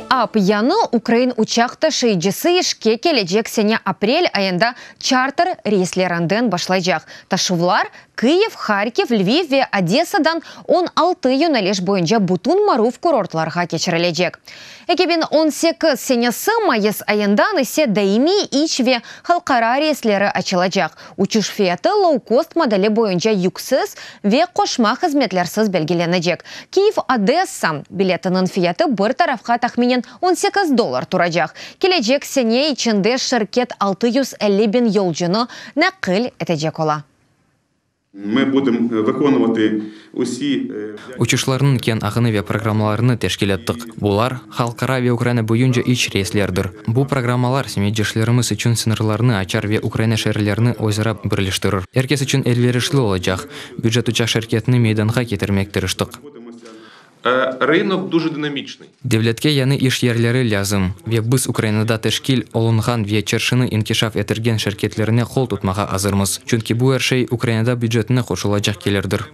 ап яны Украин учакта шейджесі ішке келечек сене апрель айында чартер рейслеранден башлайжақ. Ташувлар Киев, Харьков, Львив ве Одессадан 16 юнелеш бойынша бутун маруф курортларға кечірілежек. Экебен 18 сенесі майыс айындан исе даими ичве халқара рейслері ачылажақ. Учуш феты лоукост модели бойынша юксыз ве қошма қызметлерсіз белгіленежек. Киев-Одесса билетінің феты бір тарафқа тахминен $18 турajақ. Кележек сене içinde шыркет 650 бин йолжыны нақыл етежек ола. Ми будемо виконувати усі учушларның кен ағыны ве программаларыны тәшкил еттік. Бұлар халқара ве Украина бойынша ич рейслердір. Бұл программалар семейдешлеріміз үшін сынырларыны ачар ве Украина шәрлеріні өзара бірлештірір. Әркес үшін әлверішлі олacak. Бюджет учақ шәркетіні мейданға кетірмектіріштік. Рынок дуже динамичный. Девлетке яны иш ерлері лязым. Ве біз Украинада тәшкил олынған ве чершыны инкишаф етірген шәркетлеріне қол тұтмаға азырмыз. Чүнки бұл әршей Украинада бюджетіне қошылacak келердір.